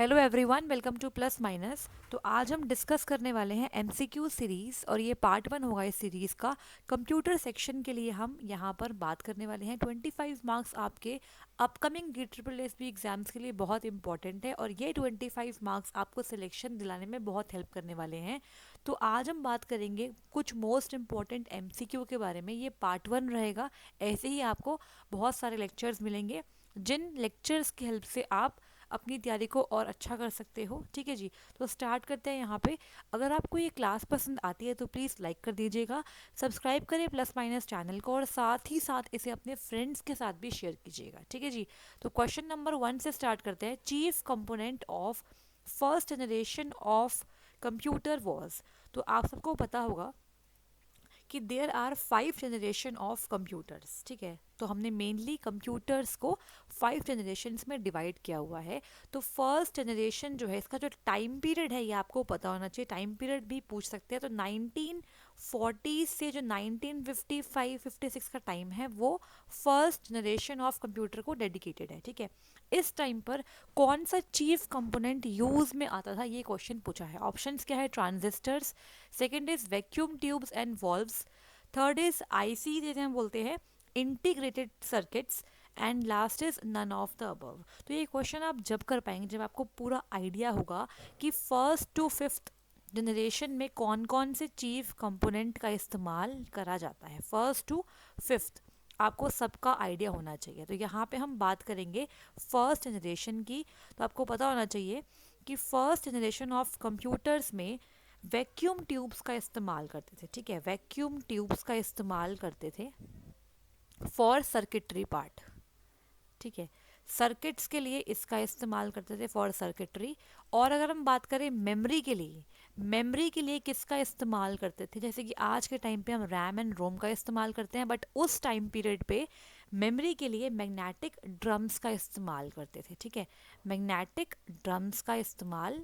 Hello everyone, welcome two plus minus. तो आज हम डिस्कस करने वाले हैं एमसीक्यू सीरीज़ और ये पार्ट 1 होगा इस सीरीज़ का। कंप्यूटर सेक्शन के लिए हम यहाँ पर बात करने वाले हैं। 25 मार्क्स आपके अपकमिंग GSSB एग्जाम्स के लिए बहुत इंपॉर्टेंट है और ये 25 मार्क्स आपको सिलेक्शन दिलाने में बहुत हेल्प करने वाले हैं। तो आज हम बात करेंगे कुछ मोस्ट इम्पॉर्टेंट एमसीक्यू के बारे में। ये पार्ट 1 रहेगा। ऐसे ही आपको बहुत सारे लेक्चर्स मिलेंगे जिन लेक्चर्स की हेल्प से आप अपनी तैयारी को और अच्छा कर सकते हो। ठीक है जी, तो स्टार्ट करते हैं यहाँ पे। अगर आपको ये क्लास पसंद आती है तो प्लीज़ लाइक कर दीजिएगा, सब्सक्राइब करें प्लस माइनस चैनल को और साथ ही साथ इसे अपने फ्रेंड्स के साथ भी शेयर कीजिएगा। ठीक है जी, तो क्वेश्चन नंबर 1 से स्टार्ट करते हैं। Chief component of first generation of computer was. तो आप सबको पता होगा कि there are 5 generation of computers. ठीक है, तो हमने मेनली कंप्यूटर्स को 5 जनरेशन्स में डिवाइड किया हुआ है। तो फर्स्ट जनरेशन जो है, इसका जो टाइम पीरियड है ये आपको पता होना चाहिए। टाइम पीरियड भी पूछ सकते हैं। तो 1940 से जो 1955-56 का टाइम है वो फर्स्ट जनरेशन ऑफ कंप्यूटर को डेडिकेटेड है। ठीक है, इस टाइम पर कौन सा चीफ कंपोनेंट यूज में आता था, ये क्वेश्चन पूछा है। ऑप्शंस क्या है? Transistors, second is vacuum tubes and valves, third is IC जिसे हम बोलते हैं integrated circuits, and last is none of the above. तो ये क्वेश्चन आप जब कर पाएंगे जब आपको पूरा आइडिया होगा कि फर्स्ट टू फिफ्थ जनरेशन में कौन कौन से चीफ कंपोनेंट का इस्तेमाल करा जाता है। फर्स्ट टू फिफ्थ आपको सबका आइडिया होना चाहिए। तो यहाँ पे हम बात करेंगे फर्स्ट जनरेशन की। तो आपको पता होना चाहिए कि फर्स्ट जनरेशन ऑफ कंप्यूटर्स में वैक्यूम ट्यूब्स का इस्तेमाल करते थे। ठीक है, वैक्यूम ट्यूब्स का इस्तेमाल करते थे फॉर सर्किटरी पार्ट। ठीक है, सर्किट्स के लिए इसका इस्तेमाल करते थे फॉर सर्किटरी। और अगर हम बात करें मेमोरी के लिए किसका इस्तेमाल करते थे? जैसे कि आज के टाइम पे हम रैम एंड रोम का इस्तेमाल करते हैं, बट उस टाइम पीरियड पे मेमोरी के लिए मैग्नेटिक ड्रम्स का इस्तेमाल करते थे। ठीक है, मैग्नेटिक ड्रम्स का इस्तेमाल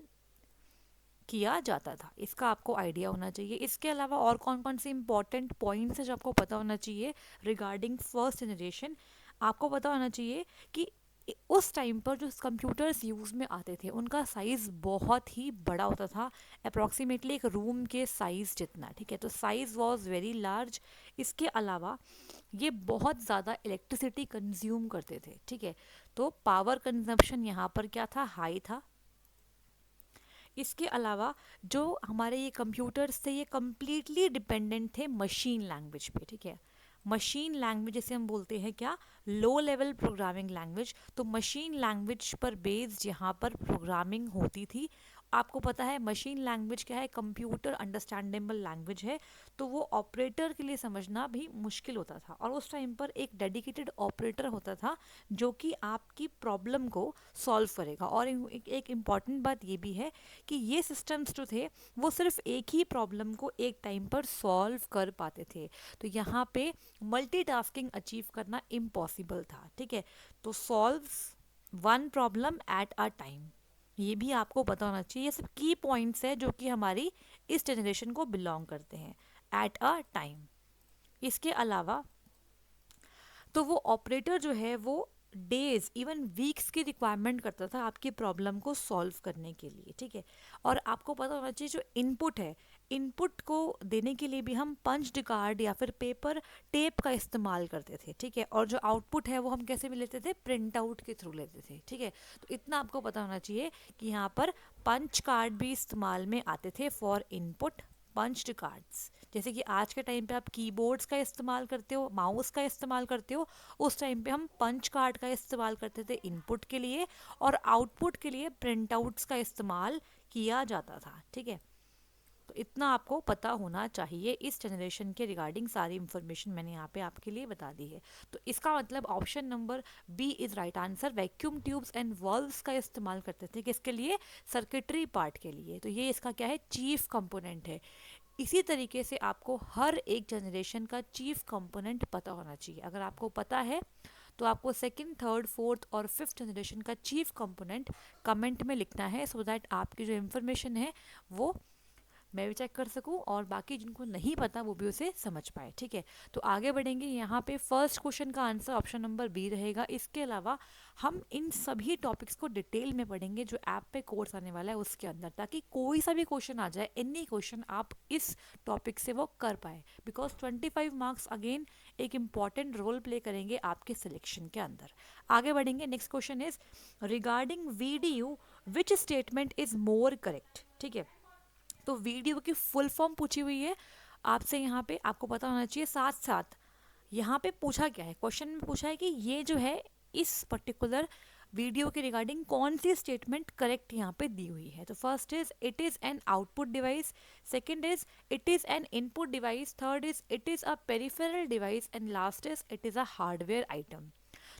किया जाता था। इसका आपको आइडिया होना चाहिए। इसके अलावा और कौन कौन से इंपॉर्टेंट पॉइंट्स है जो आपको पता होना चाहिए रिगार्डिंग फर्स्ट जनरेशन? आपको पता होना चाहिए कि उस टाइम पर जो कंप्यूटर्स यूज़ में आते थे उनका साइज़ बहुत ही बड़ा होता था, अप्रॉक्सीमेटली एक रूम के साइज़ जितना। ठीक है, तो साइज़ वॉज वेरी लार्ज। इसके अलावा ये बहुत ज़्यादा इलेक्ट्रिसिटी कंज्यूम करते थे। ठीक है, तो पावर कंजम्पशन यहाँ पर क्या था? हाई था। इसके अलावा जो हमारे ये कंप्यूटर्स थे ये कम्प्लीटली डिपेंडेंट थे मशीन लैंग्वेज पे। ठीक है, मशीन लैंग्वेज जिसे हम बोलते हैं क्या? Low level programming language. तो मशीन लैंग्वेज पर बेस्ड यहाँ पर प्रोग्रामिंग होती थी। आपको पता है मशीन लैंग्वेज क्या है? कंप्यूटर अंडरस्टैंडेबल लैंग्वेज है। तो वो ऑपरेटर के लिए समझना भी मुश्किल होता था और उस टाइम पर एक डेडिकेटेड ऑपरेटर होता था जो कि आपकी प्रॉब्लम को सॉल्व करेगा। और एक इम्पॉर्टेंट बात ये भी है कि ये सिस्टम्स जो थे वो सिर्फ एक ही प्रॉब्लम को एक टाइम पर सॉल्व कर पाते थे। तो यहाँ पे मल्टीटास्किंग अचीव करना इम्पॉसिबल था। ठीक है, तो solve one problem at a time, ये भी आपको पता होना चाहिए। ये सब की पॉइंट्स है जो कि हमारी इस जनरेशन को बिलोंग करते हैं। एट अ टाइम, इसके अलावा तो वो ऑपरेटर जो है वो डेज इवन वीक्स की रिक्वायरमेंट करता था आपकी प्रॉब्लम को सॉल्व करने के लिए। ठीक है, और आपको पता होना चाहिए जो इनपुट है, इनपुट को देने के लिए भी हम पंच्ड कार्ड या फिर पेपर टेप का इस्तेमाल करते थे। ठीक है, और जो आउटपुट है वो हम कैसे भी लेते थे? प्रिंट आउट के थ्रू लेते थे। ठीक है, तो इतना आपको पता होना चाहिए कि यहाँ पर पंच कार्ड भी इस्तेमाल में आते थे फॉर इनपुट। पंच्ड कार्ड्स, जैसे कि आज के टाइम पे आप कीबोर्ड्स का इस्तेमाल करते हो, माउस का इस्तेमाल करते हो, उस टाइम पे हम पंच कार्ड का इस्तेमाल करते थे इनपुट के लिए और आउटपुट के लिए प्रिंट आउट्स का इस्तेमाल किया जाता था। ठीक है, तो इतना आपको पता होना चाहिए। इस जनरेशन के रिगार्डिंग सारी इंफॉर्मेशन मैंने यहाँ पे आपके लिए बता दी है। तो इसका मतलब option number B is right answer. Vacuum tubes and valves का इस्तेमाल करते थे किसके लिए? सर्किटरी पार्ट के लिए। तो ये इसका क्या है? चीफ कंपोनेंट है। इसी तरीके से आपको हर एक जनरेशन का चीफ कंपोनेंट पता होना चाहिए। अगर आपको पता है तो आपको सेकंड, थर्ड, फोर्थ और फिफ्थ जनरेशन का चीफ कंपोनेंट कमेंट में लिखना है, सो दैट आपकी जो इन्फॉर्मेशन है वो मैं भी चेक कर सकूं और बाकी जिनको नहीं पता वो भी उसे समझ पाए। ठीक है, तो आगे बढ़ेंगे। यहाँ पे फर्स्ट क्वेश्चन का आंसर ऑप्शन नंबर बी रहेगा। इसके अलावा हम इन सभी टॉपिक्स को डिटेल में पढ़ेंगे जो ऐप पे कोर्स आने वाला है उसके अंदर, ताकि कोई सा भी क्वेश्चन आ जाए, एनी क्वेश्चन आप इस टॉपिक से वो कर पाए, बिकॉज 25 मार्क्स अगेन एक इम्पॉर्टेंट रोल प्ले करेंगे आपके सिलेक्शन के अंदर। आगे बढ़ेंगे। Next question is regarding video which statement is more correct. ठीक है, तो वीडियो की फुल फॉर्म पूछी हुई है आपसे, यहाँ पे आपको पता होना चाहिए। साथ साथ यहाँ पे पूछा क्या है, क्वेश्चन में पूछा है कि ये जो है इस पर्टिकुलर वीडियो के रिगार्डिंग कौन सी स्टेटमेंट करेक्ट यहाँ पे दी हुई है। तो first is it is an output device, second is it is an input device, third is it is a peripheral device and last is it is a hardware item.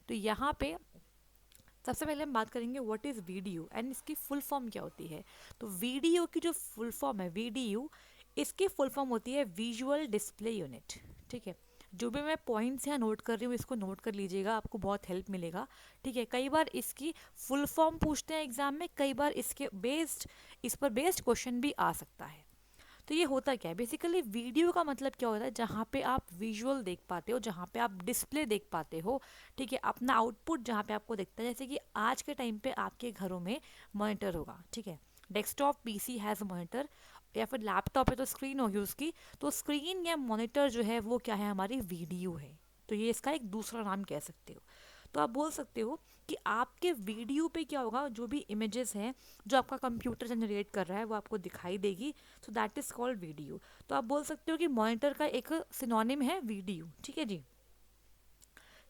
तो यहाँ पे सबसे पहले हम बात करेंगे व्हाट इज़ वीडियो एंड इसकी full form क्या होती है। तो वीडियो की जो फुल फॉर्म है वीडियो, इसकी फुल फॉर्म होती है विजुअल डिस्प्ले यूनिट। ठीक है, जो भी मैं पॉइंट्स यहाँ नोट कर रही हूँ इसको नोट कर लीजिएगा, आपको बहुत हेल्प मिलेगा। ठीक है, कई बार इसकी फुल फॉर्म पूछते हैं एग्जाम में, कई बार इस पर बेस्ड क्वेश्चन भी आ सकता है। तो ये होता क्या है बेसिकली, वीडियो का मतलब क्या होता है, जहाँ पे आप विजुअल देख पाते हो, जहाँ पे आप डिस्प्ले देख पाते हो। ठीक है, अपना आउटपुट जहाँ पे आपको दिखता है, जैसे कि आज के टाइम पे आपके घरों में मॉनिटर होगा। ठीक है, डेस्कटॉप पीसी हैज़ मॉनिटर, या फिर लैपटॉप है तो स्क्रीन होगी उसकी। तो स्क्रीन या मॉनिटर जो है वो क्या है, हमारी वीडियो है। तो ये इसका एक दूसरा नाम कह सकते हो। तो आप बोल सकते हो कि आपके वीडियो पे क्या होगा, जो भी इमेजेस हैं जो आपका कंप्यूटर जनरेट कर रहा है वो आपको दिखाई देगी। So that is called video. तो आप बोल सकते हो कि मॉनिटर का एक सिनोनिम है वीडियो। ठीक है जी,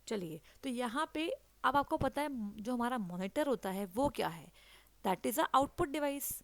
चलिए। तो यहाँ पे अब आपको पता है जो हमारा मॉनिटर होता है वो क्या है, that is a output device,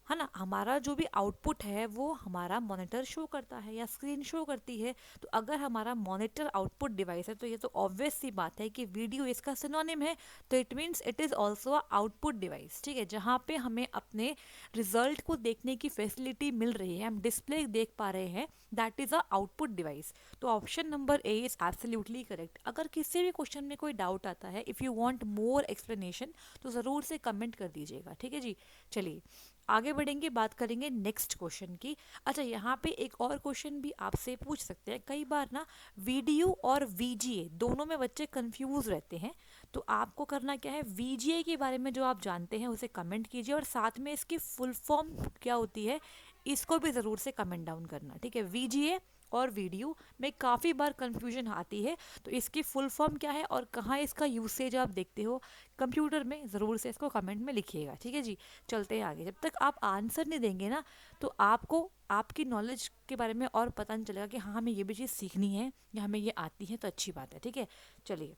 है ना। हमारा जो भी आउटपुट है वो हमारा मॉनिटर शो करता है या स्क्रीन शो करती है। तो अगर हमारा मॉनिटर आउटपुट डिवाइस है तो ये तो ऑब्वियस सी बात है कि वीडियो इसका सिनोनिम है। तो it means it is also a output device. ठीक है, जहाँ पे हमें अपने रिजल्ट को देखने की फैसिलिटी मिल रही है, हम डिस्प्ले देख पा रहे हैं, that is a output device. तो option number A is absolutely correct. अगर किसी भी क्वेश्चन में कोई डाउट आता है, if you want more explanation, तो ज़रूर से कमेंट कर दीजिएगा। ठीक है जी, चलिए आगे बढ़ेंगे, बात करेंगे नेक्स्ट क्वेश्चन की। अच्छा, यहाँ पे एक और क्वेश्चन भी आपसे पूछ सकते हैं। कई बार ना वीडियो और वीजीए दोनों में बच्चे कंफ्यूज रहते हैं। तो आपको करना क्या है, वीजीए के बारे में जो आप जानते हैं उसे कमेंट कीजिए, और साथ में इसकी फुल फॉर्म क्या होती है इसको भी ज़रूर से कमेंट डाउन करना। ठीक है, वीजीए और वीडियो में काफ़ी बार कंफ्यूजन आती है। तो इसकी फुल फॉर्म क्या है और कहाँ इसका यूसेज आप देखते हो कंप्यूटर में, ज़रूर से इसको कमेंट में लिखिएगा। ठीक है जी, चलते हैं आगे। जब तक आप आंसर नहीं देंगे ना, तो आपको आपकी नॉलेज के बारे में और पता नहीं चलेगा कि हाँ हमें ये भी चीज़ सीखनी है या हमें ये आती है, तो अच्छी बात है। ठीक है, चलिए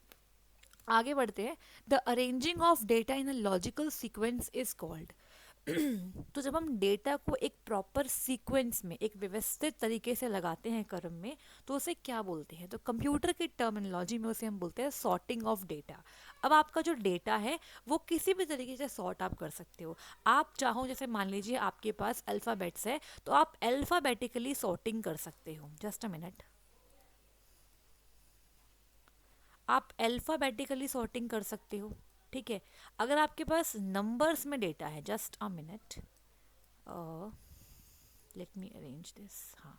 आगे बढ़ते हैं। The arranging of data in a logical sequence is called. तो जब हम डेटा को एक प्रॉपर सीक्वेंस में, एक व्यवस्थित तरीके से लगाते हैं क्रम में, तो उसे क्या बोलते हैं, तो कंप्यूटर की टर्मिनोलॉजी में उसे हम बोलते हैं सॉर्टिंग ऑफ डेटा। अब आपका जो डेटा है वो किसी भी तरीके से सॉर्ट आप कर सकते हो। आप चाहो, जैसे मान लीजिए आपके पास अल्फ़ाबेट्स है, तो आप अल्फ़ाबेटिकली सॉर्टिंग कर सकते हो। जस्ट अ मिनट, आप अल्फ़ाबेटिकली सॉर्टिंग कर सकते हो। ठीक है, अगर आपके पास नंबर्स में डेटा है, just a minute, let me arrange this. हाँ,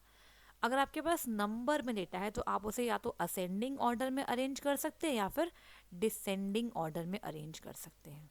अगर आपके पास नंबर में डेटा है तो आप उसे या तो असेंडिंग ऑर्डर में अरेंज कर सकते हैं या फिर डिसेंडिंग ऑर्डर में अरेंज कर सकते हैं।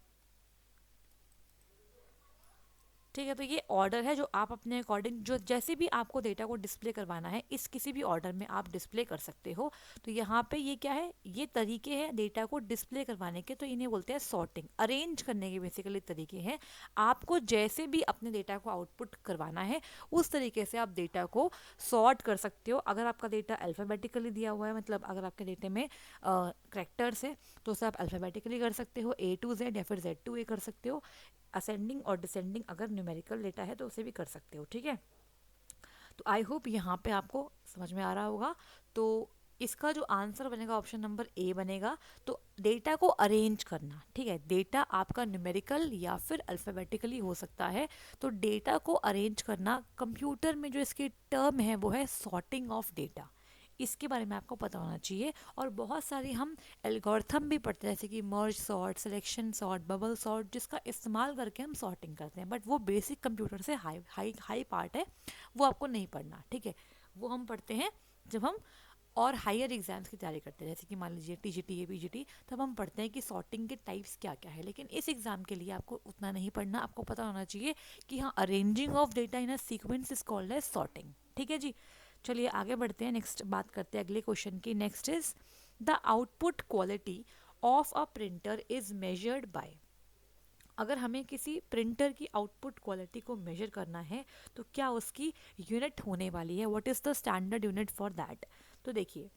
ठीक है, तो ये ऑर्डर है जो आप अपने अकॉर्डिंग, जो जैसे भी आपको डेटा को डिस्प्ले करवाना है, इस किसी भी ऑर्डर में आप डिस्प्ले कर सकते हो। तो यहाँ पे ये क्या है, ये तरीके हैं डेटा को डिस्प्ले करवाने के, तो इन्हें बोलते हैं सॉर्टिंग, अरेंज करने के बेसिकली तरीके हैं। आपको जैसे भी अपने डेटा को आउटपुट करवाना है उस तरीके से आप डेटा को सॉर्ट कर सकते हो। अगर आपका डेटा अल्फ़ाबेटिकली दिया हुआ है, मतलब अगर आपके डेटे में करेक्टर्स है, तो उसे आप अल्फ़ाबेटिकली कर सकते हो, ए टू जेड या फिर जेड टू ए कर सकते हो। असेंडिंग और डिसेंडिंग अगर न्यूमेरिकल डेटा है तो उसे भी कर सकते हो। ठीक है, तो आई होप यहाँ पे आपको समझ में आ रहा होगा। तो इसका जो आंसर बनेगा ऑप्शन नंबर ए बनेगा। तो डेटा को अरेंज करना, ठीक है, डेटा आपका न्यूमेरिकल या फिर अल्फ़ाबेटिकली हो सकता है। तो डेटा को अरेंज करना कंप्यूटर में जो इसकी टर्म है वो है सॉर्टिंग ऑफ डेटा। इसके बारे में आपको पता होना चाहिए। और बहुत सारी हम एल्गोरिथम भी पढ़ते हैं, जैसे कि merge sort, selection sort, bubble sort, जिसका इस्तेमाल करके हम सॉर्टिंग करते हैं, बट वो बेसिक कंप्यूटर से हाई हाई हाई पार्ट है, वो आपको नहीं पढ़ना, ठीक है। वो हम पढ़ते हैं जब हम और हायर एग्जाम्स की तैयारी करते हैं, जैसे कि मान लीजिए टीजीटी है, पीजीटी, तब हम पढ़ते हैं कि सॉर्टिंग के टाइप्स क्या क्या है। लेकिन इस एग्जाम के लिए आपको उतना नहीं पढ़ना, आपको पता होना चाहिए कि हाँ, arranging of data in a sequence is called as sorting, ठीक है जी। चलिए आगे बढ़ते हैं, नेक्स्ट बात करते हैं अगले क्वेश्चन की। Next is the output quality of a printer is measured by. अगर हमें किसी प्रिंटर की आउटपुट क्वालिटी को मेजर करना है तो क्या उसकी यूनिट होने वाली है, what is the standard unit for that. तो देखिए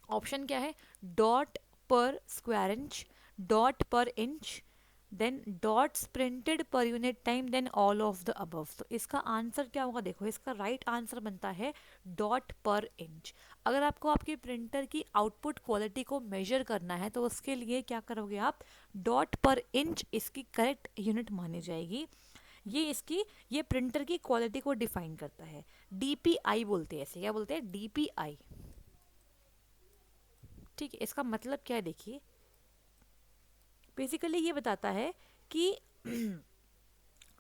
ऑप्शन क्या है, dot per square inch, dot per inch, then dots printed per unit time, then all of the above. तो इसका आंसर क्या होगा, देखो इसका राइट आंसर बनता है डॉट पर इंच। अगर आपको आपके प्रिंटर की आउटपुट क्वालिटी को मेजर करना है तो उसके लिए क्या करोगे आप, डॉट पर इंच इसकी करेक्ट यूनिट मानी जाएगी। ये इसकी, ये प्रिंटर की क्वालिटी को डिफाइन करता है। डीपीआई बोलते हैं, ऐसे क्या बोलते हैं, डीपीआई, ठीक है। इसका मतलब क्या है, देखिए बेसिकली ये बताता है कि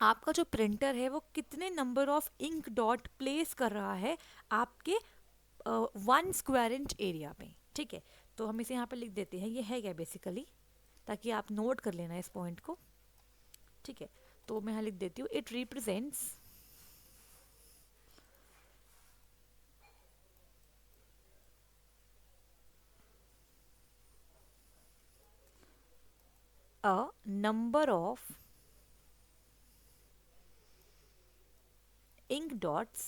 आपका जो प्रिंटर है वो कितने number of ink dot place कर रहा है आपके 1 स्क्वायर इंच एरिया में, ठीक है। तो हम इसे यहाँ पे लिख देते हैं, ये है क्या बेसिकली, ताकि आप नोट कर लेना इस पॉइंट को, ठीक है। तो मैं यहाँ लिख देती हूँ, it represents a number of ink dots,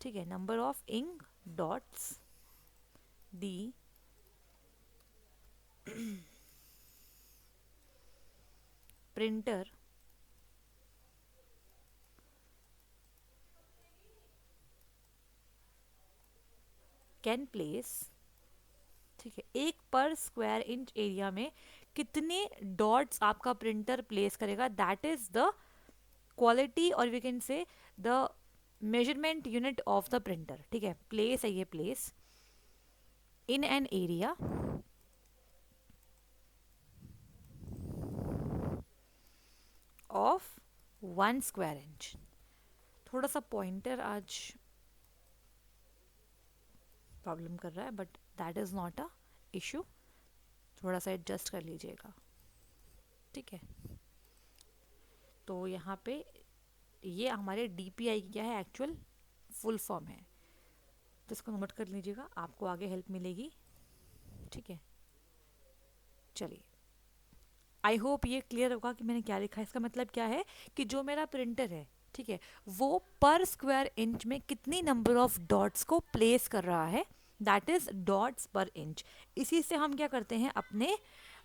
ठीक है, number of ink dots the printer can place, ठीक है, एक पर स्क्वायर इंच एरिया में कितने डॉट्स आपका प्रिंटर प्लेस करेगा, दैट इज द क्वालिटी, और we can say the measurement unit of the printer, ठीक है। प्लेस है ये, place in an area of 1 square inch. थोड़ा सा पॉइंटर आज प्रॉब्लम कर रहा है, but that is not a issue, थोड़ा सा एडजस्ट कर लीजिएगा, ठीक है। तो यहाँ पे ये हमारे डीपीआई की क्या है, एक्चुअल फुल फॉर्म है, तो इसको नोट कर लीजिएगा, आपको आगे हेल्प मिलेगी, ठीक है। चलिए, आई होप ये क्लियर होगा कि मैंने क्या लिखा है। इसका मतलब क्या है कि जो मेरा प्रिंटर है, ठीक है, वो पर स्क्वायर इंच में कितनी नंबर ऑफ डॉट्स को प्लेस कर रहा है, दैट इज डॉट्स पर इंच। इसी से हम क्या करते हैं, अपने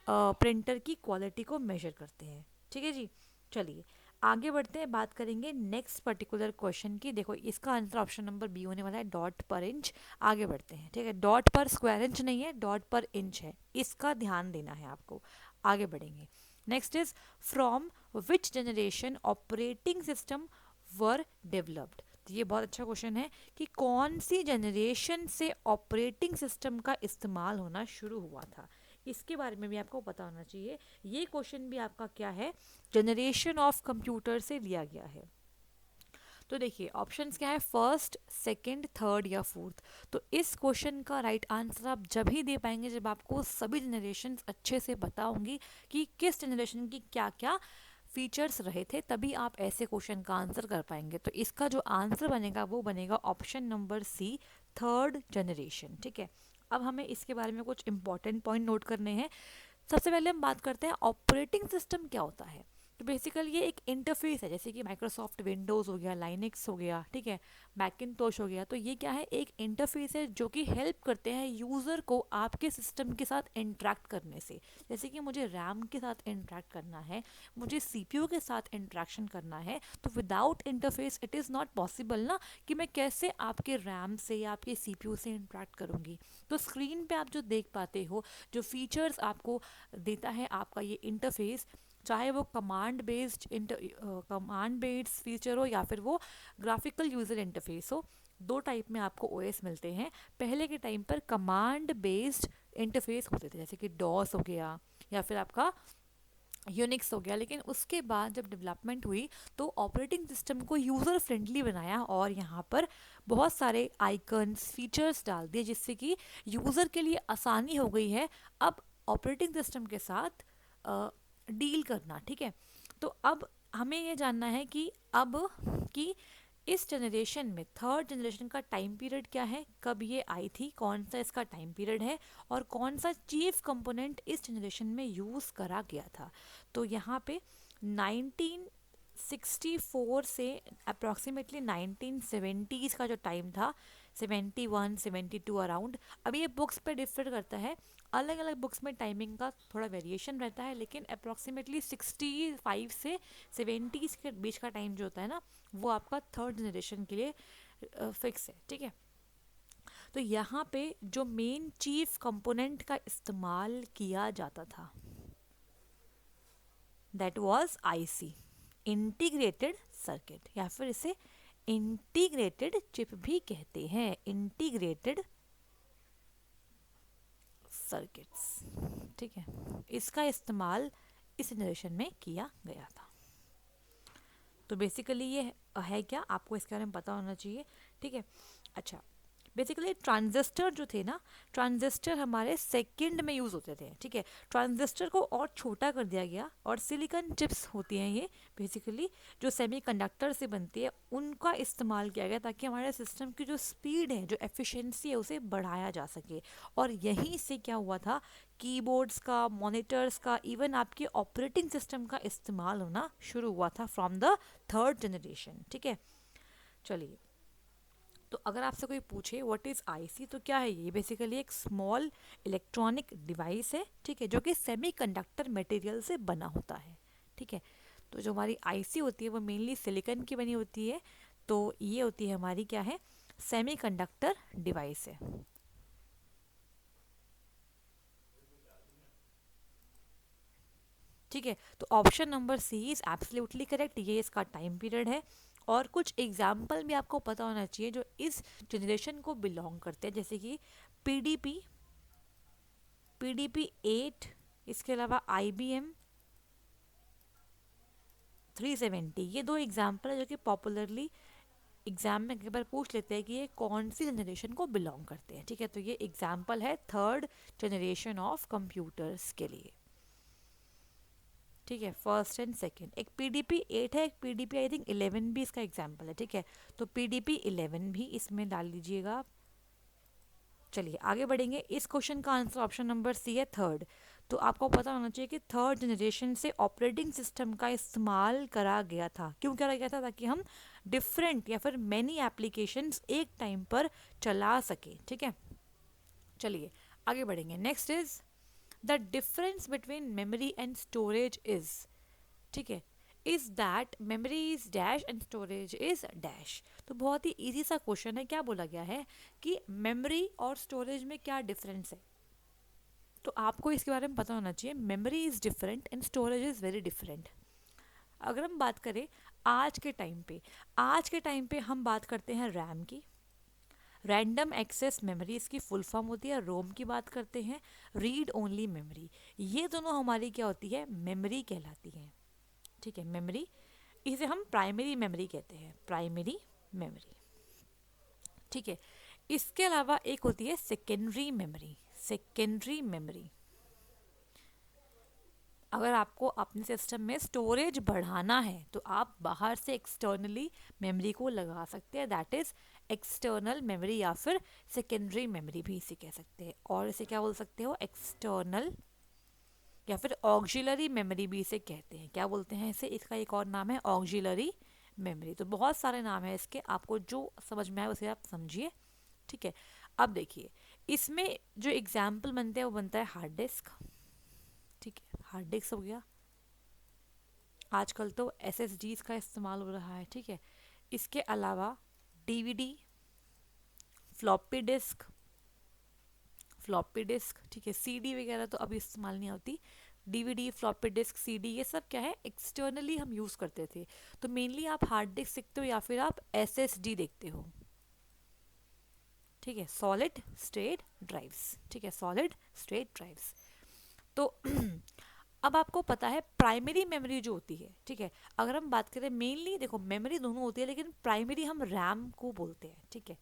प्रिंटर की क्वालिटी को मेजर करते हैं, ठीक है जी। चलिए आगे बढ़ते हैं, बात करेंगे नेक्स्ट पर्टिकुलर क्वेश्चन की। देखो इसका आंसर ऑप्शन नंबर बी होने वाला है, डॉट पर इंच। आगे बढ़ते हैं, ठीक है, डॉट पर स्क्वायर इंच नहीं है, डॉट पर इंच है, इसका ध्यान देना है आपको। आगे बढ़ेंगे, next is from which generation operating system were developed. तो ये बहुत अच्छा क्वेश्चन है कि कौन सी जनरेशन से ऑपरेटिंग सिस्टम का इस्तेमाल होना शुरू हुआ था, इसके बारे में भी आपको पता होना चाहिए। ये क्वेश्चन भी आपका क्या है, जनरेशन ऑफ कंप्यूटर से लिया गया है। तो देखिए ऑप्शंस क्या है, फर्स्ट, सेकंड, थर्ड या फोर्थ। तो इस क्वेश्चन का राइट आंसर आप जब ही दे पाएंगे जब आपको सभी जनरेशन अच्छे से पता होंगी कि किस जनरेशन की क्या क्या फीचर्स रहे थे, तभी आप ऐसे क्वेश्चन का आंसर कर पाएंगे। तो इसका जो आंसर बनेगा वो बनेगा option number C, third generation, ठीक है। अब हमें इसके बारे में कुछ इंपॉर्टेंट पॉइंट नोट करने हैं। सबसे पहले हम बात करते हैं ऑपरेटिंग सिस्टम क्या होता है। तो बेसिकली ये एक इंटरफेस है, जैसे कि माइक्रोसॉफ्ट विंडोज़ हो गया, लाइनेक्स हो गया, ठीक है, मैकिनतोश हो गया। तो ये क्या है, एक इंटरफेस है जो कि हेल्प करते हैं यूज़र को आपके सिस्टम के साथ इंटरेक्ट करने से। जैसे कि मुझे रैम के साथ इंटरेक्ट करना है, मुझे सीपीयू के साथ इंटरेक्शन करना है, तो without interface it is not possible ना, कि मैं कैसे आपके रैम से या आपके सीपीयू से इंटरेक्ट करूँगी। तो स्क्रीन पे आप जो देख पाते हो, जो फीचर्स आपको देता है आपका ये इंटरफेस, चाहे वो कमांड बेस्ड फीचर हो या फिर वो ग्राफिकल यूज़र इंटरफेस हो, दो टाइप में आपको ओएस मिलते हैं। पहले के टाइम पर कमांड बेस्ड इंटरफेस होते थे, जैसे कि डॉस हो गया या फिर आपका यूनिक्स हो गया। लेकिन उसके बाद जब डेवलपमेंट हुई तो ऑपरेटिंग सिस्टम को यूज़र फ्रेंडली बनाया और यहाँ पर बहुत सारे आइकन्स फीचर्स डाल दिए जिससे कि यूज़र के लिए आसानी हो गई है अब ऑपरेटिंग सिस्टम के साथ डील करना। ठीक है, तो अब हमें ये जानना है कि अब कि इस जनरेशन में थर्ड जनरेशन का टाइम पीरियड क्या है, कब ये आई थी, कौन सा इसका टाइम पीरियड है और कौन सा चीफ कंपोनेंट इस जनरेशन में यूज़ करा गया था। तो यहाँ पे 1964 से अप्रॉक्सीमेटली 1970s का जो टाइम था, 71 72 अराउंड। अब ये बुक्स पे डिफर करता है, अलग अलग बुक्स में टाइमिंग का थोड़ा वेरिएशन रहता है, लेकिन अप्रॉक्सीमेटली 65 से 70s के बीच का टाइम जो होता है ना, वो आपका थर्ड जनरेशन के लिए फिक्स है। ठीक है, तो यहाँ पे जो मेन चीफ कंपोनेंट का इस्तेमाल किया जाता था that was IC, integrated circuit, या फिर इसे इंटीग्रेटेड चिप भी कहते हैं, इंटीग्रेटेड सर्किट्स। ठीक है, इसका इस्तेमाल इस जनरेशन में किया गया था। तो बेसिकली ये है क्या, आपको इसके बारे में पता होना चाहिए। ठीक है, अच्छा, बेसिकली ट्रांजिस्टर जो थे ना, ट्रांजिस्टर हमारे सेकंड में यूज़ होते थे। ठीक है, ट्रांजिस्टर को और छोटा कर दिया गया और सिलिकॉन चिप्स होती हैं ये बेसिकली जो सेमीकंडक्टर से बनती है, उनका इस्तेमाल किया गया ताकि हमारे सिस्टम की जो स्पीड है, जो एफिशिएंसी है, उसे बढ़ाया जा सके। और यहीं से क्या हुआ था, कीबोर्ड्स का, मॉनिटर्स का, इवन आपके ऑपरेटिंग सिस्टम का इस्तेमाल होना शुरू हुआ था फ्रॉम द थर्ड जनरेशन। ठीक है, चलिए, तो अगर आपसे कोई पूछे व्हाट इज़ आईसी, तो क्या है ये, बेसिकली एक स्मॉल इलेक्ट्रॉनिक डिवाइस है। ठीक है, जो कि सेमीकंडक्टर मटेरियल से बना होता है। ठीक है, तो जो हमारी आईसी होती है वो मेनली सिलिकॉन की बनी होती है। तो ये होती है हमारी क्या है, सेमीकंडक्टर डिवाइस है। ठीक है, तो option number C is absolutely correct, ये इसका टाइम पीरियड है। और कुछ एग्जाम्पल भी आपको पता होना चाहिए जो इस जनरेशन को बिलोंग करते हैं, जैसे कि पीडीपी, पीडीपी 8, इसके अलावा IBM 370। ये दो एग्जाम्पल है जो कि पॉपुलरली एग्जाम में कई बार पूछ लेते हैं कि ये कौन सी जनरेशन को बिलोंग करते हैं। ठीक है, तो ये एग्जाम्पल है थर्ड जनरेशन ऑफ कंप्यूटर्स के लिए। ठीक है, फर्स्ट एंड सेकंड, एक PDP-8 है, एक PDP आई थिंक 11 भी इसका एग्जाम्पल है। ठीक है, तो PDP-11 भी इसमें डाल लीजिएगा आप। चलिए आगे बढ़ेंगे, इस क्वेश्चन का आंसर ऑप्शन नंबर सी है, थर्ड। तो आपको पता होना चाहिए कि थर्ड जनरेशन से ऑपरेटिंग सिस्टम का इस्तेमाल करा गया था। क्यों करा गया था, ताकि हम डिफरेंट या फिर मैनी एप्लीकेशंस एक टाइम पर चला सके। ठीक है, चलिए आगे बढ़ेंगे, next is the difference between memory and storage is, ठीक है, is that memory is dash and storage is dash. तो बहुत ही इजी सा क्वेश्चन है, क्या बोला गया है कि मेमोरी और स्टोरेज में क्या डिफरेंस है। तो आपको इसके बारे में पता होना चाहिए, memory is different and storage is very different. अगर हम बात करें आज के टाइम पे, आज के टाइम पे हम बात करते हैं रैम की, रैंडम एक्सेस मेमोरी इसकी फुल फॉर्म होती है। रोम की बात करते हैं, रीड ओनली मेमोरी। ये दोनों हमारी क्या होती है, मेमोरी कहलाती है। ठीक है, मेमोरी, इसे हम प्राइमरी मेमोरी कहते हैं, प्राइमरी मेमोरी। ठीक है, इसके अलावा एक होती है सेकेंडरी मेमोरी, सेकेंडरी मेमोरी। अगर आपको अपने सिस्टम में स्टोरेज बढ़ाना है तो आप बाहर से एक्सटर्नली मेमोरी को लगा सकते हैं, दैट इज एक्सटर्नल मेमोरी या फिर सेकेंडरी मेमोरी भी इसे कह सकते हैं। और इसे क्या बोल सकते हो, एक्सटर्नल या फिर ऑक्सिलरी मेमोरी भी इसे कहते हैं। क्या बोलते हैं इसे, इसका एक और नाम है ऑक्सिलरी मेमोरी। तो बहुत सारे नाम है इसके, आपको जो समझ में आए उसे आप समझिए। ठीक है, अब देखिए इसमें जो एग्जाम्पल बनते हैं वो बनता है हार्ड डिस्क। ठीक है, हार्ड डिस्क हो गया, आजकल तो SSDs का इस्तेमाल हो रहा है। ठीक है, इसके अलावा DVD, floppy disk, floppy disk. ठीक है, CD वगैरह तो अभी इस्तेमाल नहीं होती। DVD, फ्लॉपी डिस्क, CD, ये सब क्या है, एक्सटर्नली हम यूज़ करते थे। तो मेनली आप हार्ड डिस्क देखते हो या फिर आप SSD देखते हो। ठीक है, सॉलिड स्टेट ड्राइव्स, ठीक है, सॉलिड स्टेट ड्राइव्स। तो अब आपको पता है प्राइमरी मेमोरी जो होती है, ठीक है, अगर हम बात करें मेनली, देखो मेमोरी दोनों होती है लेकिन प्राइमरी हम रैम को बोलते हैं, ठीक है।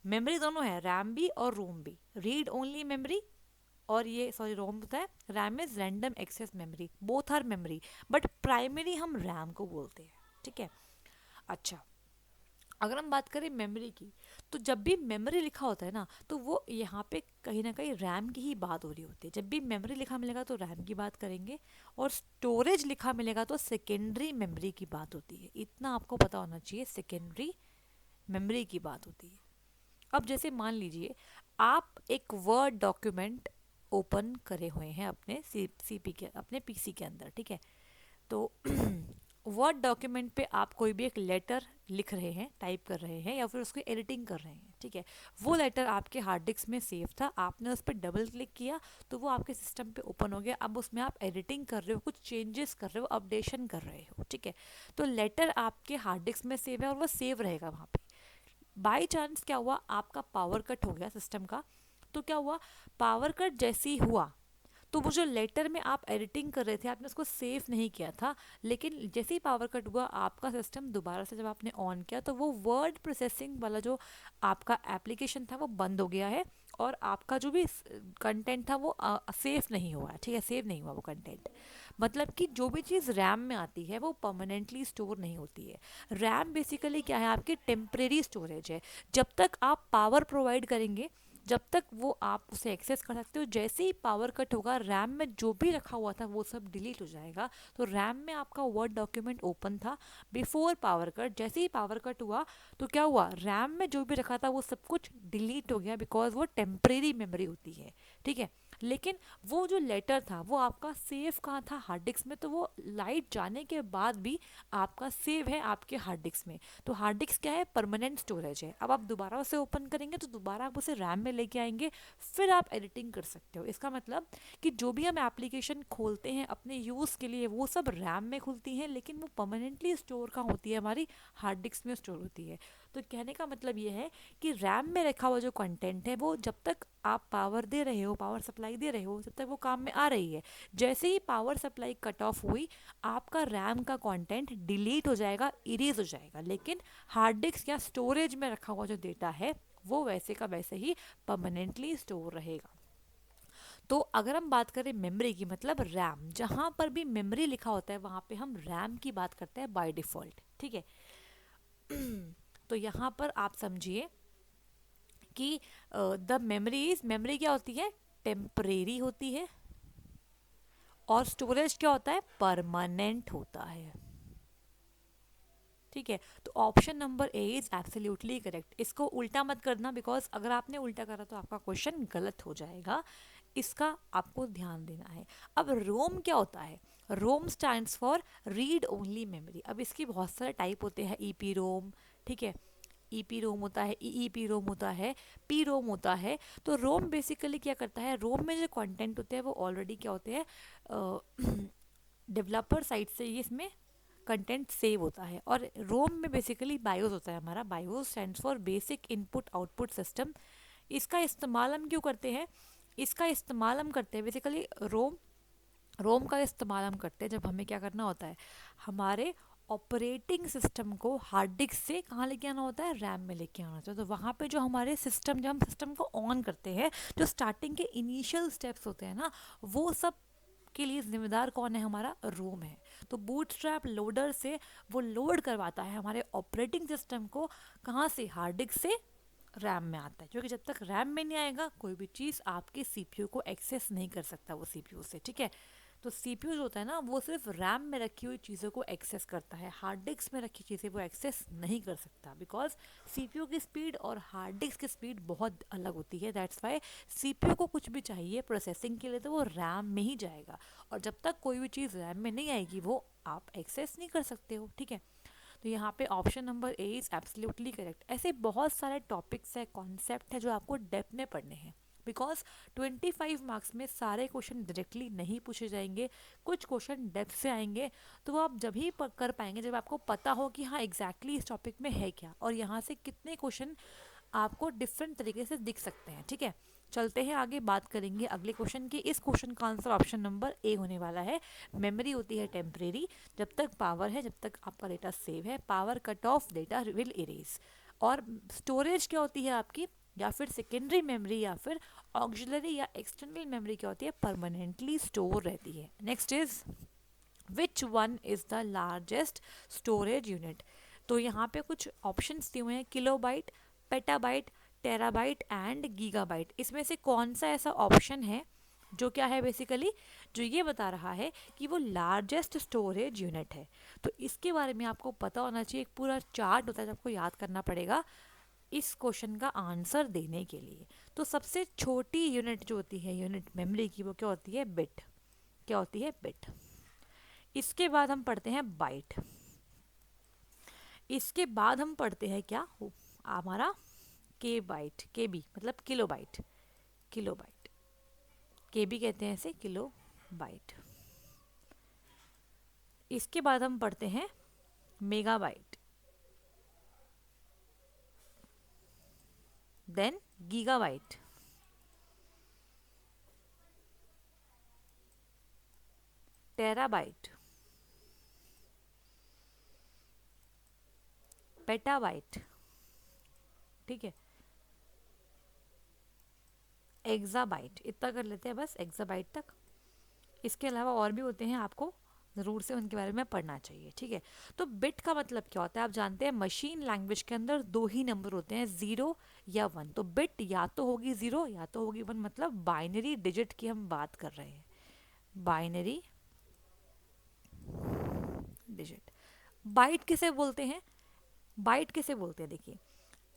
मेमोरी दोनों है, रैम भी और रोम भी, रीड ओनली मेमोरी, और ये सॉरी रोम होता है, RAM is random access memory, both are memory, but primary हम रैम को बोलते हैं, ठीक है। अच्छा, अगर हम बात करें मेमोरी की, तो जब भी मेमोरी लिखा होता है ना, तो वो यहाँ पे कहीं ना कहीं रैम की ही बात हो रही होती है। जब भी मेमोरी लिखा मिलेगा तो रैम की बात करेंगे, और स्टोरेज लिखा मिलेगा तो सेकेंडरी मेमोरी की बात होती है। इतना आपको पता होना चाहिए, सेकेंडरी मेमोरी की बात होती है। अब जैसे मान लीजिए आप एक वर्ड डॉक्यूमेंट ओपन करे हुए हैं अपने सीपी के, अपने पीसी के अंदर, ठीक है। तो वर्ड डॉक्यूमेंट पे आप कोई भी एक लेटर लिख रहे हैं, टाइप कर रहे हैं, या फिर उसकी एडिटिंग कर रहे हैं, ठीक है। वो लेटर आपके हार्ड डिस्क में सेव था, आपने उस पर डबल क्लिक किया तो वो आपके सिस्टम पे ओपन हो गया। अब उसमें आप एडिटिंग कर रहे हो, कुछ चेंजेस कर रहे हो, अपडेशन कर रहे हो, ठीक है। तो लेटर आपके हार्ड डिस्क में सेव है और वो सेव रहेगा वहाँ पे। बाई चांस क्या हुआ, आपका पावर कट हो गया सिस्टम का, तो क्या हुआ, पावर कट जैसे ही हुआ तो वो जो लेटर में आप एडिटिंग कर रहे थे, आपने उसको सेव नहीं किया था, लेकिन जैसे ही पावर कट हुआ आपका सिस्टम दोबारा से जब आपने ऑन किया तो वो वर्ड प्रोसेसिंग वाला जो आपका एप्लीकेशन था वो बंद हो गया है, और आपका जो भी कंटेंट था वो सेव नहीं हुआ है, ठीक है, सेव नहीं हुआ वो कंटेंट। मतलब कि जो भी चीज़ रैम में आती है वो परमानेंटली स्टोर नहीं होती है। रैम बेसिकली क्या है, आपकी टेम्परेरी स्टोरेज है। जब तक आप पावर प्रोवाइड करेंगे, जब तक वो आप उसे एक्सेस कर सकते हो, जैसे ही पावर कट होगा रैम में जो भी रखा हुआ था वो सब डिलीट हो जाएगा। तो रैम में आपका वर्ड डॉक्यूमेंट ओपन था बिफोर पावर कट, जैसे ही पावर कट हुआ तो क्या हुआ, रैम में जो भी रखा था वो सब कुछ डिलीट हो गया, बिकॉज वो टेम्परेरी मेमोरी होती है, ठीक है। लेकिन वो जो लेटर था वो आपका सेव कहाँ था, हार्ड डिस्क में, तो वो लाइट जाने के बाद भी आपका सेव है आपके हार्ड डिस्क में। तो हार्ड डिस्क क्या है, परमानेंट स्टोरेज है। अब आप दोबारा उसे ओपन करेंगे तो दोबारा आप उसे रैम में लेके आएंगे, फिर आप एडिटिंग कर सकते हो। इसका मतलब कि जो भी हम एप्लीकेशन खोलते हैं अपने यूज़ के लिए वो सब रैम में खुलती हैं, लेकिन वो परमानेंटली स्टोर कहाँ होती है, हमारी हार्ड डिस्क में स्टोर होती है। तो कहने का मतलब ये है कि रैम में रखा हुआ जो कंटेंट है वो जब तक आप पावर दे रहे हो, पावर सप्लाई दे रहे हो, जब तक वो काम में आ रही है। जैसे ही पावर सप्लाई कट ऑफ हुई आपका रैम का कंटेंट डिलीट हो जाएगा, इरेज हो जाएगा, लेकिन हार्ड डिस्क या स्टोरेज में रखा हुआ जो डेटा है वो वैसे का वैसे ही परमानेंटली स्टोर रहेगा। तो अगर हम बात करें मेमोरी की, मतलब रैम, जहाँ पर भी मेमोरी लिखा होता है वहाँ पे हम रैम की बात करते हैं बाय डिफ़ॉल्ट, ठीक है। तो यहाँ पर आप समझिए कि द मेमोरीज, मेमोरी क्या होती है, टेम्परेरी होती है, और स्टोरेज क्या होता है, परमानेंट होता है, ठीक है। तो option number A is absolutely correct. इसको उल्टा मत करना, बिकॉज अगर आपने उल्टा करा तो आपका क्वेश्चन गलत हो जाएगा, इसका आपको ध्यान देना है। अब रोम क्या होता है, रोम stands for read only memory. अब इसकी बहुत सारे टाइप होते हैं, ईपी रोम, ठीक है, ईपी रोम होता है, ईईपी रोम होता है, पी रोम होता है। तो रोम बेसिकली क्या करता है, रोम में जो कंटेंट होते हैं वो ऑलरेडी क्या होते हैं, डेवलपर साइड से ये इसमें कंटेंट सेव होता है। और रोम में बेसिकली बायोस होता है हमारा, BIOS stands for basic input output system. इसका इस्तेमाल हम क्यों करते हैं, इसका इस्तेमाल हम करते हैं बेसिकली रोम, रोम का इस्तेमाल हम करते हैं जब हमें क्या करना होता है, हमारे ऑपरेटिंग सिस्टम को हार्ड डिस्क से कहाँ लेके आना होता है, रैम में लेके आना होता है। तो वहाँ पे जो हमारे सिस्टम, जब हम सिस्टम को ऑन करते हैं, जो स्टार्टिंग के इनिशियल स्टेप्स होते हैं ना, वो सब के लिए जिम्मेदार कौन है, हमारा रोम है। तो बूटस्ट्रैप लोडर से वो लोड करवाता है हमारे ऑपरेटिंग सिस्टम को, कहाँ से, हार्ड डिस्क से रैम में आता है, क्योंकि जब तक रैम में नहीं आएगा कोई भी चीज़ आपके सीपीयू को एक्सेस नहीं कर सकता वो सीपीयू से, ठीक है। तो सीपीयू जो होता है ना वो सिर्फ रैम में रखी हुई चीज़ों को एक्सेस करता है, हार्ड डिस्क में रखी चीज़ें वो एक्सेस नहीं कर सकता, बिकॉज सीपीयू की स्पीड और हार्ड डिस्क की स्पीड बहुत अलग होती है। दैट्स वाई सीपीयू को कुछ भी चाहिए प्रोसेसिंग के लिए तो वो रैम में ही जाएगा, और जब तक कोई भी चीज़ रैम में नहीं आएगी वो आप एक्सेस नहीं कर सकते हो, ठीक है। तो यहाँ पे option number A is absolutely correct. ऐसे बहुत सारे टॉपिक्स है, कॉन्सेप्ट है जो आपको डेप्थ में पढ़ने हैं, बिकॉज 25 मार्क्स में सारे क्वेश्चन डायरेक्टली नहीं पूछे जाएंगे, कुछ क्वेश्चन डेप्थ से आएंगे। तो वो आप जब ही कर पाएंगे जब आपको पता हो कि हाँ एग्जैक्टली इस टॉपिक में है क्या, और यहाँ से कितने क्वेश्चन आपको डिफरेंट तरीके से दिख सकते हैं। ठीक है, चलते हैं आगे, बात करेंगे अगले क्वेश्चन की। इस क्वेश्चन का आंसर ऑप्शन नंबर ए होने वाला है। मेमोरी होती है टेम्परेरी, जब तक पावर है, जब तक आपका डेटा सेव है, power cut off data will erase. और स्टोरेज क्या होती है आपकी, या फिर सेकेंडरी मेमोरी या फिर ऑक्सिलरी या एक्सटर्नल मेमोरी क्या होती है, परमानेंटली स्टोर रहती है। Next is which one is the largest storage unit. तो यहाँ पे कुछ ऑप्शंस दिए हुए हैं, kilobyte, petabyte, terabyte and gigabyte. इसमें से कौन सा ऐसा ऑप्शन है जो क्या है बेसिकली, जो ये बता रहा है कि वो लार्जेस्ट स्टोरेज यूनिट है। तो इसके बारे में आपको पता होना चाहिए। एक पूरा चार्ट होता है जो आपको याद करना पड़ेगा इस क्वेश्चन का आंसर देने के लिए। तो सबसे छोटी यूनिट जो होती है यूनिट मेमोरी की, वो क्या होती है, बिट। क्या होती है, बिट। इसके बाद हम पढ़ते हैं बाइट। इसके बाद हम पढ़ते हैं क्या हमारा के बाइट, के बी मतलब किलो बाइट। किलो बाइट, के बी कहते हैं इसे, किलो बाइट। इसके बाद हम पढ़ते हैं megabyte, then gigabyte, terabyte, petabyte, ठीक है, एक्साबाइट। इतना कर लेते हैं बस, एक्साबाइट तक। इसके अलावा और भी होते हैं, आपको ज़रूर से उनके बारे में पढ़ना चाहिए। ठीक है, तो बिट का मतलब क्या होता है आप जानते हैं, मशीन लैंग्वेज के अंदर दो ही नंबर होते हैं, 0 या 1। तो बिट या तो होगी 0 या तो होगी 1, मतलब बाइनरी डिजिट की हम बात कर रहे हैं, बाइनरी डिजिट। बाइट किसे बोलते हैं, बाइट किसे बोलते हैं, देखिए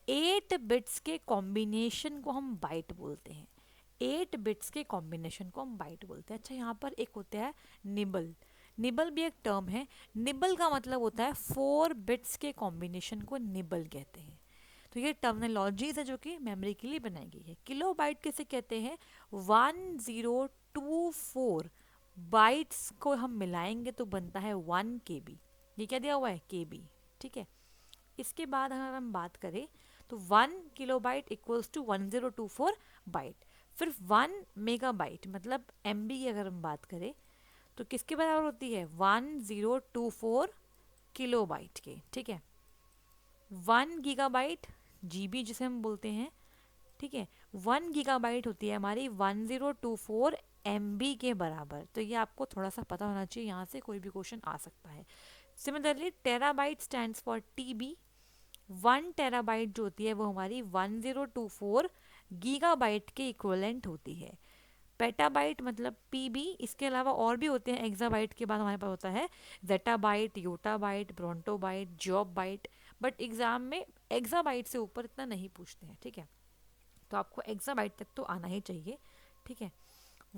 8 बिट्स के कॉम्बिनेशन को हम बाइट बोलते हैं। 8 बिट्स के कॉम्बिनेशन को हम बाइट बोलते हैं। अच्छा, यहाँ पर एक होता है निबल। निबल भी एक टर्म है। निबल का मतलब होता है 4 बिट्स के कॉम्बिनेशन को निबल कहते हैं। तो ये टर्मिनोलॉजीज है जो कि मेमोरी के लिए बनाई गई है। किलो बाइट किसे कहते हैं, 1024 बाइट्स को हम मिलाएंगे तो बनता है 1 KB। ये क्या दिया हुआ है, KB। ठीक है, इसके बाद अगर हम बात करें तो 1 KB इक्वल्स टू 1024 बाइट। फिर 1 MB मतलब MB की अगर हम बात करें तो किसके बराबर होती है, 1024 KB के। ठीक है, 1 GB GB जिसे हम बोलते हैं। ठीक है, 1 GB होती है हमारी 1024 MB के बराबर। तो ये आपको थोड़ा सा पता होना चाहिए, यहाँ से कोई भी क्वेश्चन आ सकता है। Similarly terabyte stands for TB। 1 TB जो होती है वो हमारी 1024 GB के इक्वलेंट होती है। पेटाबाइट मतलब PB। इसके अलावा और भी होते हैं, एक्साबाइट के बाद हमारे पास होता है zettabyte, yottabyte, brontobyte, geopbyte. But exam में एक्साबाइट से ऊपर इतना नहीं पूछते हैं। ठीक है, तो आपको एक्साबाइट तक तो आना ही चाहिए। ठीक है,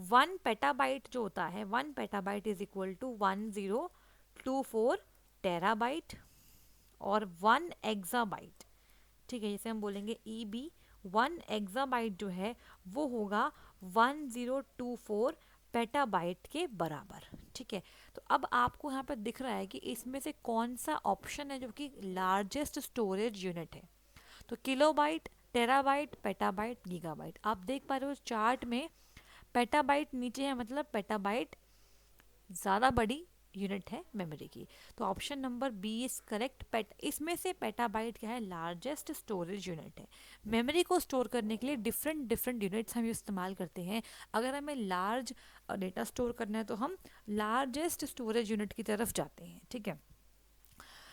1 पेटाबाइट जो होता है, 1 petabyte is equal to 1024 terabyte. और 1 एक्साबाइट, ठीक है, जैसे हम बोलेंगे EB, 1 एक्साबाइट जो है वो होगा 1024 पेटाबाइट के बराबर। ठीक है, तो अब आपको यहाँ पर दिख रहा है कि इसमें से कौन सा ऑप्शन है जो कि लार्जेस्ट स्टोरेज यूनिट है। तो किलोबाइट, टेराबाइट, पेटाबाइट, गीगाबाइट। आप देख पा रहे हो चार्ट में पेटाबाइट नीचे है, मतलब पेटाबाइट ज़्यादा बड़ी यूनिट है मेमोरी की। तो option number B is correct. इसमें से पेटाबाइट क्या है, लार्जेस्ट स्टोरेज यूनिट है। मेमोरी को स्टोर करने के लिए डिफरेंट डिफरेंट यूनिट्स हम इस्तेमाल करते हैं। अगर हमें लार्ज डेटा स्टोर करना है तो हम लार्जेस्ट स्टोरेज यूनिट की तरफ जाते हैं। ठीक है,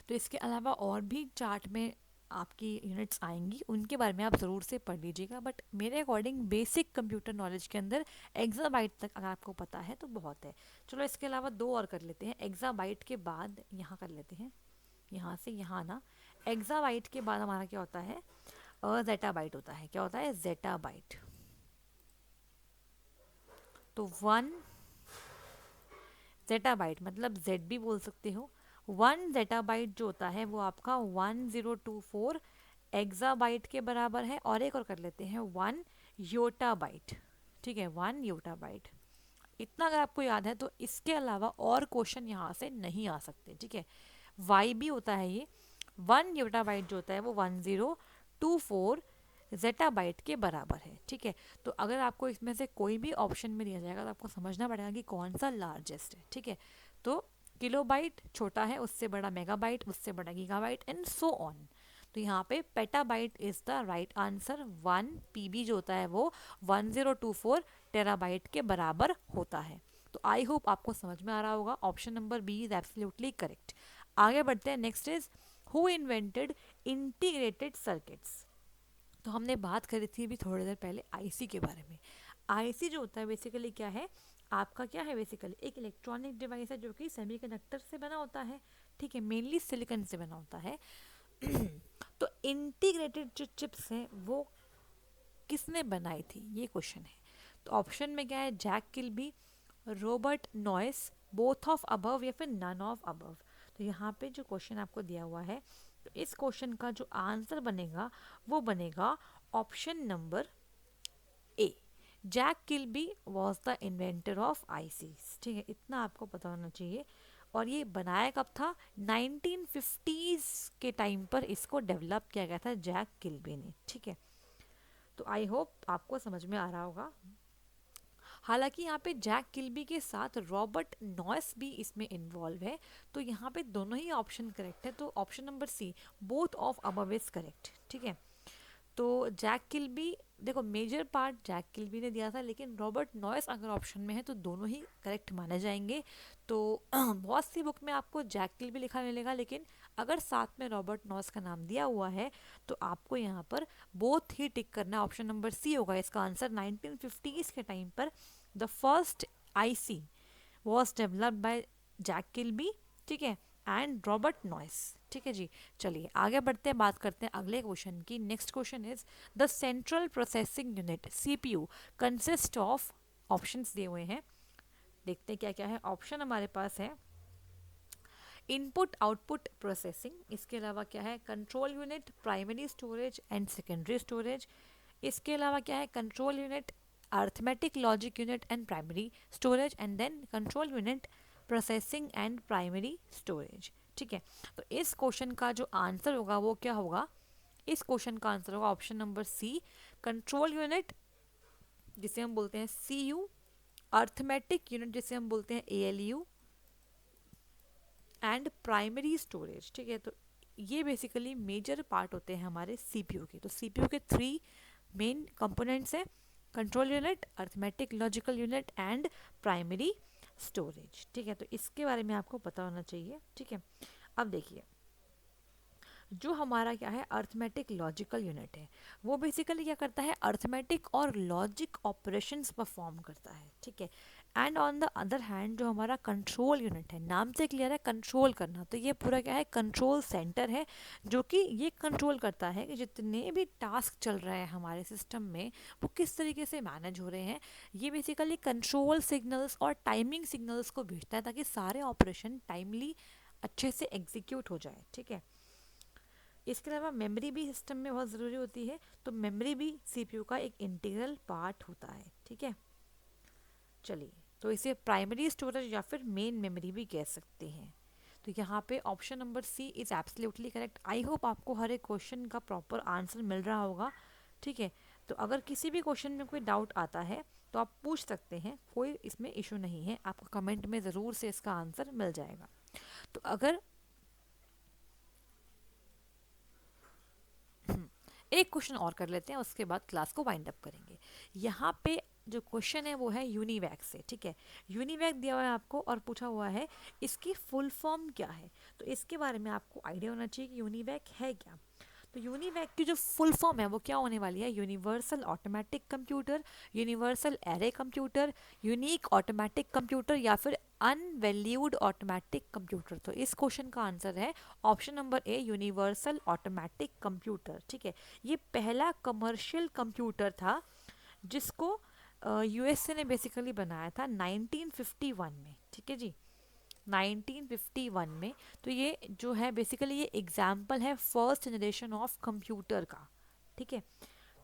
तो इसके अलावा और भी चार्ट में आपकी यूनिट्स आएंगी, उनके बारे में आप ज़रूर से पढ़ लीजिएगा। बट मेरे अकॉर्डिंग बेसिक कंप्यूटर नॉलेज के अंदर एक्साबाइट तक अगर आपको पता है तो बहुत है। चलो इसके अलावा दो और कर लेते हैं। एक्साबाइट के बाद यहाँ कर लेते हैं, यहाँ से यहाँ ना, एक्साबाइट के बाद हमारा क्या होता है, जेटाबाइट होता है। क्या होता है, जेटाबाइट। तो 1 जेटाबाइट मतलब जेड भी बोल सकते हो। 1 जेटाबाइट जो होता है वो आपका 1024 एक्साबाइट के बराबर है। और एक और कर लेते हैं, 1 योटाबाइट। ठीक है, 1 योटाबाइट। इतना अगर आपको याद है तो इसके अलावा और क्वेश्चन यहाँ से नहीं आ सकते। ठीक है, वाई भी होता है ये। 1 योटाबाइट जो होता है वो 1024 जेटाबाइट के बराबर है। ठीक है, तो अगर आपको इसमें से कोई भी ऑप्शन में दिया जाएगा तो आपको समझना पड़ेगा कि कौन सा लार्जेस्ट है। ठीक है, तो किलोबाइट छोटा है, उससे बड़ा मेगाबाइट, उससे बड़ा गीगाबाइट एंड सो ऑन। तो यहाँ पे petabyte is the right answer. 1 PB जो होता है वो 1024 टेराबाइट के बराबर होता है। तो आई होप आपको समझ में आ रहा होगा, option number B is absolutely correct. आगे बढ़ते हैं, next is who invented integrated circuits. तो हमने बात करी थी अभी थोड़ी देर पहले आईसी के बारे में। आईसी जो होता है बेसिकली क्या है, आपका क्या है, बेसिकली एक इलेक्ट्रॉनिक डिवाइस है जो कि सेमीकंडक्टर से बना होता है। ठीक है, मेनली सिलिकॉन से बना होता है। तो इंटीग्रेटेड जो चिप्स हैं वो किसने बनाई थी, ये क्वेश्चन है। तो ऑप्शन में क्या है, Jack Kilby, Robert Noyce, both of above या फिर नन ऑफ अबव। तो यहाँ पे जो क्वेश्चन आपको दिया हुआ है, तो इस क्वेश्चन का जो आंसर बनेगा वो बनेगा option number A. Jack Kilby was the inventor of ICs. ठीक है, इतना आपको पता होना चाहिए। और ये बनाया कब था, 1950s के टाइम पर इसको डेवलप किया गया था जैक किल्बी ने। ठीक है, तो आई होप आपको समझ में आ रहा होगा। हालांकि यहाँ पे जैक किल्बी के साथ रॉबर्ट नॉइस भी इसमें इन्वॉल्व है, तो यहाँ पे दोनों ही ऑप्शन करेक्ट है। तो option number C, both of above is correct. ठीक है, तो जैक किल्बी, देखो मेजर पार्ट जैक किल्बी ने दिया था, लेकिन रॉबर्ट नॉइस अगर ऑप्शन में है तो दोनों ही करेक्ट माने जाएंगे। तो बहुत सी बुक में आपको जैक किल्बी लिखा मिलेगा, लेकिन अगर साथ में रॉबर्ट नॉइस का नाम दिया हुआ है तो आपको यहाँ पर बोथ ही टिक करना है। ऑप्शन नंबर सी होगा इसका आंसर। 1950s के टाइम पर the first IC was developed by Jack Kilby, ठीक है, एंड रॉबर्ट नॉइस। ठीक है जी, चलिए आगे बढ़ते हैं, बात करते हैं अगले क्वेश्चन की। Next question is the central processing unit CPU consist of, options दिए हुए हैं, देखते हैं क्या क्या है। ऑप्शन हमारे पास है इनपुट आउटपुट प्रोसेसिंग, इसके अलावा क्या है control unit, primary storage and secondary storage, इसके अलावा क्या है control unit, arithmetic logic unit and primary storage, and then control unit, processing and primary storage. ठीक है, तो इस क्वेश्चन का जो आंसर होगा वो क्या होगा, इस क्वेश्चन का आंसर होगा option number C, control unit जिसे हम बोलते हैं सी यू, अर्थमेटिक यूनिट जिसे हम बोलते हैं ALU, एंड प्राइमरी स्टोरेज। ठीक है, तो ये बेसिकली मेजर पार्ट होते हैं हमारे सीपीयू के। तो सीपीयू के 3 मेन कंपोनेंट्स हैं, control unit, arithmetic logical unit and primary storage. ठीक है, तो इसके बारे में आपको पता होना चाहिए। ठीक है, अब देखिए जो हमारा क्या है अर्थमेटिक लॉजिकल यूनिट है, वो बेसिकली क्या करता है, अर्थमेटिक और लॉजिक ऑपरेशंस परफॉर्म करता है। ठीक है, and on the other hand जो हमारा कंट्रोल यूनिट है, नाम से क्लियर है कंट्रोल करना, तो ये पूरा क्या है कंट्रोल सेंटर है, जो कि ये कंट्रोल करता है कि जितने भी टास्क चल रहे हैं हमारे सिस्टम में वो किस तरीके से मैनेज हो रहे हैं। ये बेसिकली कंट्रोल सिग्नल्स और टाइमिंग सिग्नल्स को भेजता है ताकि सारे ऑपरेशन टाइमली अच्छे से एग्जीक्यूट हो जाए। ठीक है, इसके अलावा मेमोरी भी सिस्टम में बहुत ज़रूरी होती है, तो मेमोरी भी सीपीयू का एक इंटीग्रल पार्ट होता है। ठीक है, चलिए तो इसे प्राइमरी स्टोरेज या फिर मेन मेमोरी भी कह सकते हैं। तो यहाँ पे option number C is absolutely correct. I hope आपको हर एक क्वेश्चन का प्रॉपर आंसर मिल रहा होगा। ठीक है, तो अगर किसी भी क्वेश्चन में कोई डाउट आता है तो आप पूछ सकते हैं, कोई इसमें इशू नहीं है, आपको कमेंट में ज़रूर से इसका आंसर मिल जाएगा। तो अगर एक क्वेश्चन और कर लेते हैं, उसके बाद क्लास को वाइंड अप करेंगे। यहाँ पे जो क्वेश्चन है वो है यूनिवैक से। ठीक है, यूनिवैक दिया हुआ है आपको और पूछा हुआ है इसकी फुल फॉर्म क्या है, तो इसके बारे में आपको आइडिया होना चाहिए कि यूनिवैक है क्या। तो यूनिवैक की जो फुल फॉर्म है वो क्या होने वाली है, universal automatic computer, universal array computer, unique automatic computer या फिर अनवैल्यूड ऑटोमेटिक कंप्यूटर। तो इस क्वेश्चन का आंसर है ऑप्शन नंबर ए, यूनिवर्सल ऑटोमेटिक कंप्यूटर। ठीक है, ये पहला कमर्शियल कंप्यूटर था जिसको यूएसए ने बेसिकली बनाया था 1951 में। ठीक है जी, 1951 में। तो ये जो है बेसिकली ये एग्जाम्पल है फर्स्ट जनरेशन ऑफ कंप्यूटर का। ठीक है,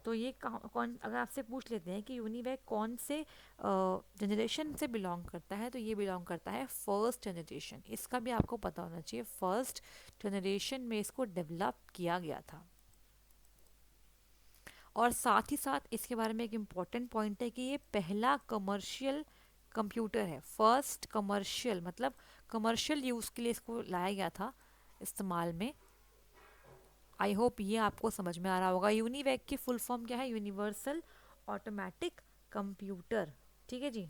तो ये कौन, अगर आपसे पूछ लेते हैं कि यूनिवैक कौन से जनरेशन से बिलोंग करता है, तो ये बिलोंग करता है फर्स्ट जनरेशन। इसका भी आपको पता होना चाहिए, फर्स्ट जनरेशन में इसको डेवलप किया गया था। और साथ ही साथ इसके बारे में एक इम्पॉर्टेंट पॉइंट है कि ये पहला कमर्शियल कंप्यूटर है, फर्स्ट कमर्शियल, मतलब कमर्शियल यूज़ के लिए इसको लाया गया था इस्तेमाल में। आई होप ये आपको समझ में आ रहा होगा। यूनिवैक की फुल फॉर्म क्या है? Universal automatic computer. ठीक है जी।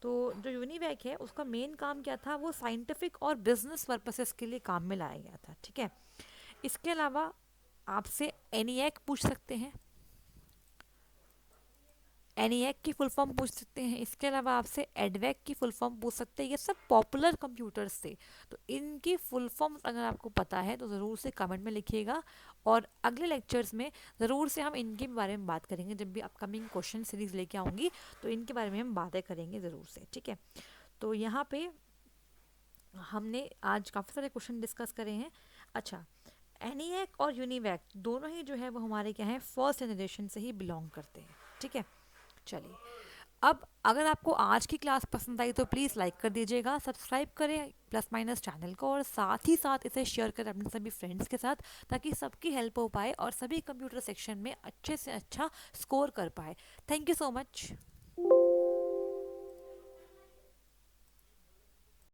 तो जो यूनिवैक है उसका मेन काम क्या था? वो साइंटिफिक और बिजनेस पर्पसेस के लिए काम में लाया गया था। ठीक है। इसके अलावा आपसे एनिएक पूछ सकते हैं, एनिएक की फुल फॉर्म पूछ सकते हैं। इसके अलावा आपसे एडवेक की फुल फॉर्म पूछ सकते हैं। ये सब पॉपुलर कंप्यूटर्स थे, तो इनकी फुल फॉर्म अगर आपको पता है तो ज़रूर से कमेंट में लिखिएगा, और अगले लेक्चर्स में ज़रूर से हम इनके बारे में बात करेंगे। जब भी अपकमिंग क्वेश्चन सीरीज लेके आऊँगी तो इनके बारे में हम बातें करेंगे ज़रूर से। ठीक है। तो यहाँ पे हमने आज काफ़ी सारे क्वेश्चन डिस्कस करे हैं। अच्छा, एनिएक और यूनिवैक दोनों ही जो है वो हमारे क्या है, फर्स्ट जनरेशन से ही बिलोंग करते हैं। ठीक है। चलिए, अब अगर आपको आज की क्लास पसंद आई तो प्लीज़ लाइक कर दीजिएगा, सब्सक्राइब करें प्लस माइनस चैनल को, और साथ ही साथ इसे शेयर करें अपने सभी फ्रेंड्स के साथ, ताकि सबकी हेल्प हो पाए और सभी कंप्यूटर सेक्शन में अच्छे से अच्छा स्कोर कर पाए। Thank you so much.